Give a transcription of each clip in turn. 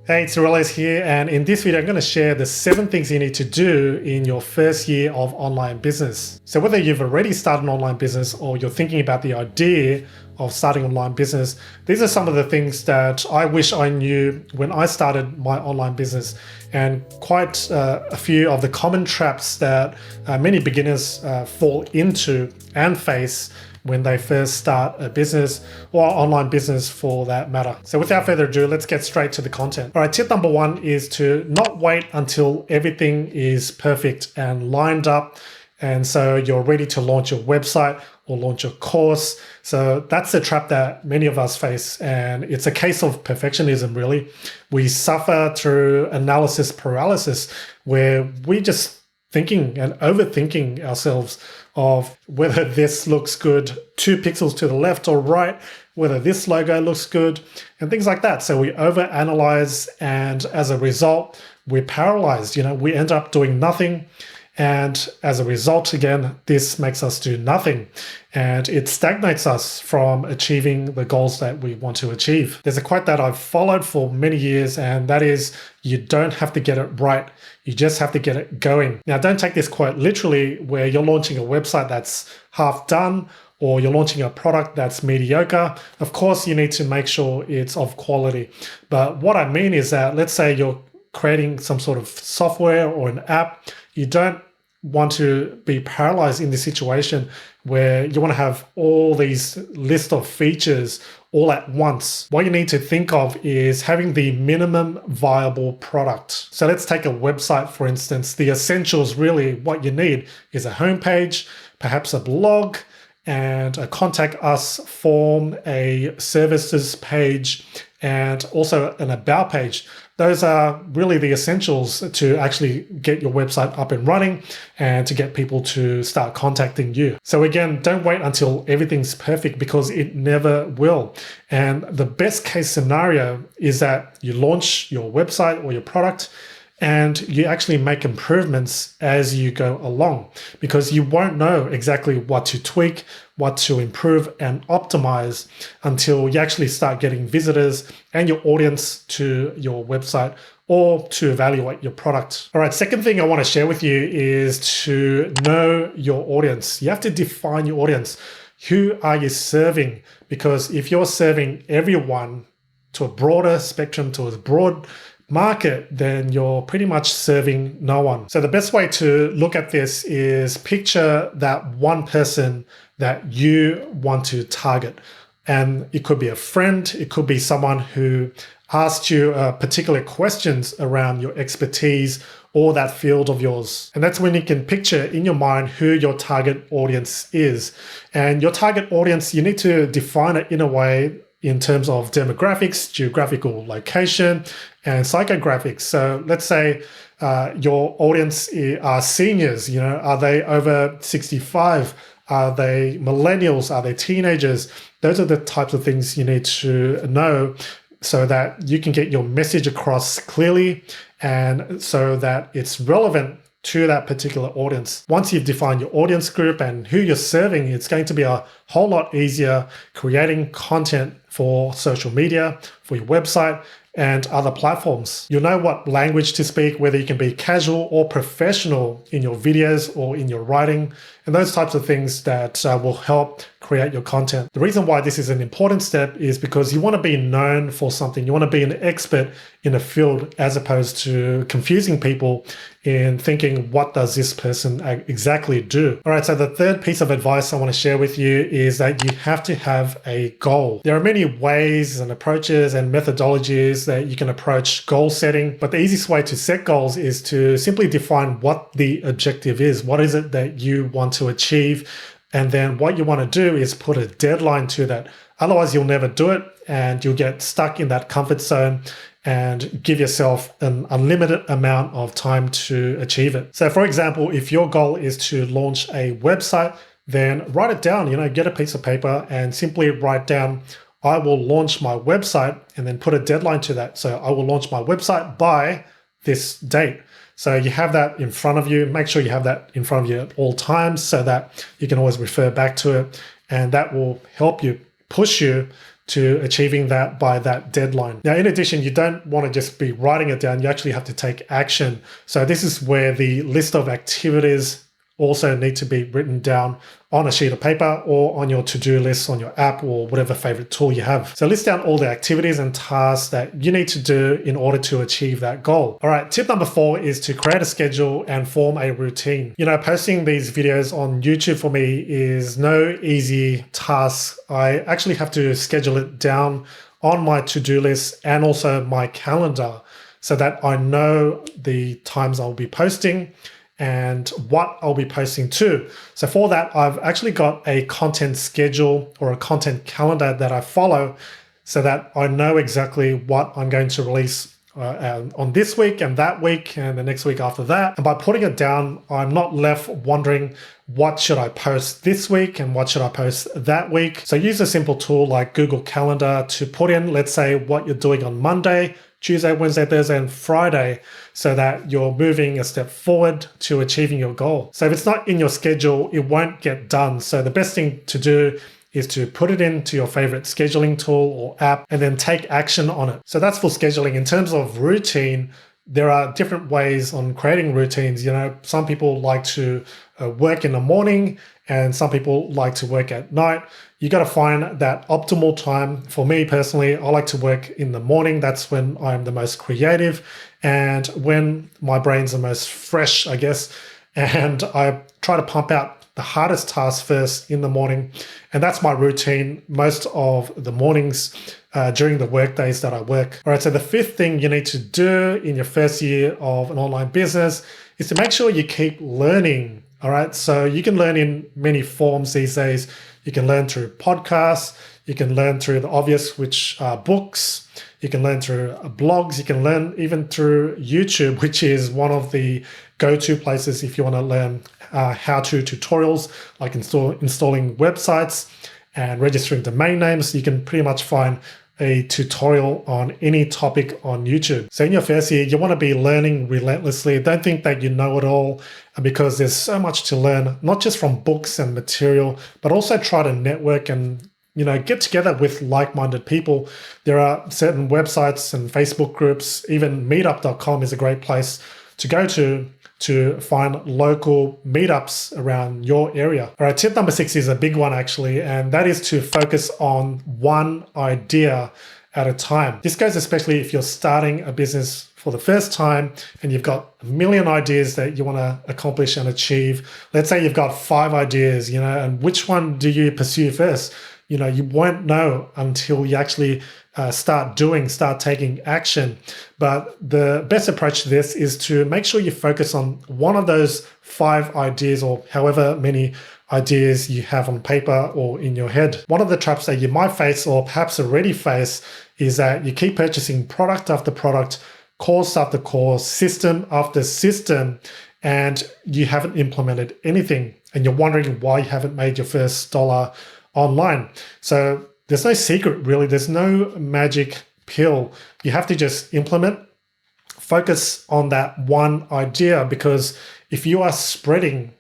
Hey, it's Aurelius here, and in this video I'm going to share the 7 things you need to do in your first year of online business. So whether you've already started an online business or you're thinking about the idea of starting an online business, these are some of the things that I wish I knew when I started my online business, and quite a few of the common traps that many beginners fall into and face when they first start a business or online business for that matter. So without further ado, let's get straight to the content. All right, tip number 1 is to not wait until everything is perfect and lined up, and so you're ready to launch your website or launch your course. So that's the trap that many of us face, and it's a case of perfectionism really. We suffer through analysis paralysis, where we just thinking and overthinking ourselves of whether this looks good 2 pixels to the left or right, whether this logo looks good, and things like that. So we overanalyze, and as a result, we're paralyzed. We end up doing nothing. And as a result, again, this makes us do nothing, and it stagnates us from achieving the goals that we want to achieve. There's a quote that I've followed for many years, and that is, you don't have to get it right, you just have to get it going. Now, don't take this quote literally, where you're launching a website that's half done, or you're launching a product that's mediocre. Of course, you need to make sure it's of quality. But what I mean is that, let's say you're creating some sort of software or an app, you don't want to be paralyzed in this situation where you want to have all these list of features all at once. What you need to think of is having the minimum viable product. So let's take a website, for instance. The essentials, really, what you need is a homepage, perhaps a blog, and a contact us form, a services page, and also an about page. Those are really the essentials to actually get your website up and running and to get people to start contacting you. So again, don't wait until everything's perfect, because it never will. And the best case scenario is that you launch your website or your product and you actually make improvements as you go along, because you won't know exactly what to tweak, what to improve and optimize until you actually start getting visitors and your audience to your website or to evaluate your product. All right, second thing I want to share with you is to know your audience. You have to define your audience. Who are you serving? Because if you're serving everyone to a broader spectrum, to a broad market, then you're pretty much serving no one. So the best way to look at this is picture that one person that you want to target. And it could be a friend, it could be someone who asked you particular questions around your expertise or that field of yours. And that's when you can picture in your mind who your target audience is. And your target audience, you need to define it in a way in terms of demographics, geographical location, and psychographics. So let's say your audience are seniors. Are they over 65? Are they millennials? Are they teenagers? Those are the types of things you need to know so that you can get your message across clearly and so that it's relevant to that particular audience. Once you've defined your audience group and who you're serving, it's going to be a whole lot easier creating content for social media, for your website, and other platforms. You'll know what language to speak, whether you can be casual or professional in your videos or in your writing, and those types of things that will help create your content. The reason why this is an important step is because you want to be known for something. You want to be an expert in a field, as opposed to confusing people in thinking, what does this person exactly do? All right, so the third piece of advice I want to share with you is that you have to have a goal. There are many ways and approaches and methodologies that you can approach goal setting, but the easiest way to set goals is to simply define what the objective is. What is it that you want to achieve? And then what you want to do is put a deadline to that. Otherwise, you'll never do it and you'll get stuck in that comfort zone and give yourself an unlimited amount of time to achieve it. So for example, if your goal is to launch a website, then write it down, get a piece of paper and simply write down, I will launch my website, and then put a deadline to that. So I will launch my website by this date. So you have that in front of you. Make sure you have that in front of you at all times so that you can always refer back to it. And that will help you, push you to achieving that by that deadline. Now, in addition, you don't want to just be writing it down. You actually have to take action. So this is where the list of activities also need to be written down on a sheet of paper or on your to-do list on your app or whatever favorite tool you have. So list down all the activities and tasks that you need to do in order to achieve that goal. All right, tip number 4 is to create a schedule and form a routine. You know, posting these videos on YouTube for me is no easy task. I actually have to schedule it down on my to-do list and also my calendar so that I know the times I'll be posting and what I'll be posting to. So for that, I've actually got a content schedule or a content calendar that I follow so that I know exactly what I'm going to release on this week and that week and the next week after that. And by putting it down, I'm not left wondering what should I post this week and what should I post that week. So use a simple tool like Google Calendar to put in, let's say, what you're doing on Monday, Tuesday, Wednesday, Thursday, and Friday, so that you're moving a step forward to achieving your goal. So if it's not in your schedule, it won't get done. So the best thing to do is to put it into your favorite scheduling tool or app and then take action on it. So that's for scheduling. In terms of routine, there are different ways on creating routines. You know, some people like to work in the morning and some people like to work at night. You got to find that optimal time. For me personally, I like to work in the morning. That's when I'm the most creative and when my brain's the most fresh, I guess. And I try to pump out the hardest tasks first in the morning. And that's my routine most of the mornings during the work days that I work. All right, so the 5th thing you need to do in your first year of an online business is to make sure you keep learning. All right, so you can learn in many forms these days. You can learn through podcasts. You can learn through the obvious, which are books. You can learn through blogs. You can learn even through YouTube, which is one of the go-to places if you want to learn how-to tutorials, like installing websites and registering domain names. You can pretty much find a tutorial on any topic on YouTube. So in your first year, you want to be learning relentlessly. Don't think that you know it all, because there's so much to learn, not just from books and material, but also try to network and get together with like-minded people. There are certain websites and Facebook groups, even meetup.com is a great place to go to find local meetups around your area. All right, tip number 6 is a big one actually, and that is to focus on one idea at a time. This goes especially if you're starting a business for the first time and you've got a million ideas that you want to accomplish and achieve. Let's say you've got 5 ideas, and which one do you pursue first? You won't know until you actually start taking action. But the best approach to this is to make sure you focus on one of those 5 ideas or however many ideas you have on paper or in your head. One of the traps that you might face or perhaps already face is that you keep purchasing product after product, course after course, system after system, and you haven't implemented anything. And you're wondering why you haven't made your first dollar online. So there's no secret really. There's no magic pill. You have to just implement, focus on that one idea, because if you are spreading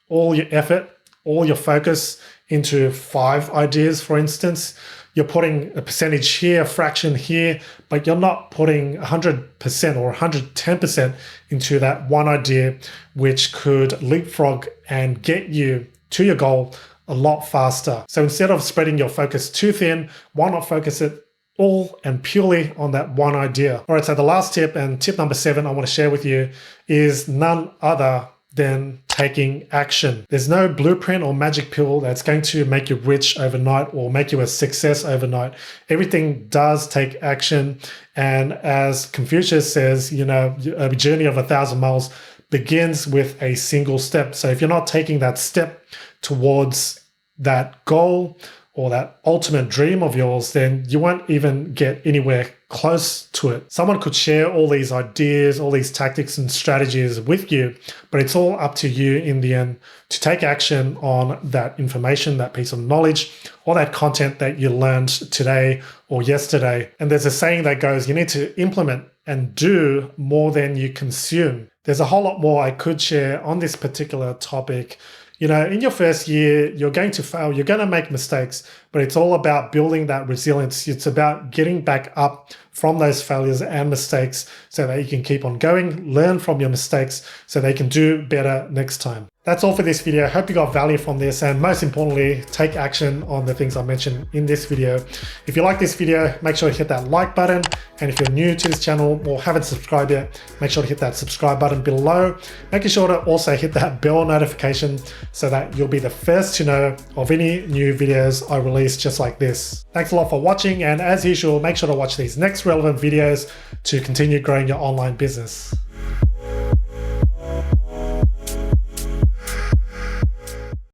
all your effort, all your focus into 5 ideas, for instance, you're putting a percentage here, a fraction here, but you're not putting 100% or 110% into that one idea, which could leapfrog and get you to your goal a lot faster. So instead of spreading your focus too thin, why not focus it all and purely on that one idea? All right, so the last tip, and tip number 7 I want to share with you, is none other than taking action. There's no blueprint or magic pill that's going to make you rich overnight or make you a success overnight. Everything does take action. And as Confucius says, a journey of 1,000 miles begins with a single step. So if you're not taking that step towards that goal or that ultimate dream of yours, then you won't even get anywhere close to it. Someone could share all these ideas, all these tactics and strategies with you, but it's all up to you in the end to take action on that information, that piece of knowledge, or that content that you learned today or yesterday. And there's a saying that goes, you need to implement and do more than you consume. There's a whole lot more I could share on this particular topic. In your first year, you're going to fail, you're going to make mistakes, but it's all about building that resilience. It's about getting back up from those failures and mistakes so that you can keep on going, learn from your mistakes so they can do better next time. That's all for this video. I hope you got value from this, and most importantly, take action on the things I mentioned in this video. If you like this video, make sure to hit that like button. And if you're new to this channel or haven't subscribed yet, make sure to hit that subscribe button below. Making sure to also hit that bell notification so that you'll be the first to know of any new videos I release just like this. Thanks a lot for watching, and as usual, make sure to watch these next relevant videos to continue growing your online business.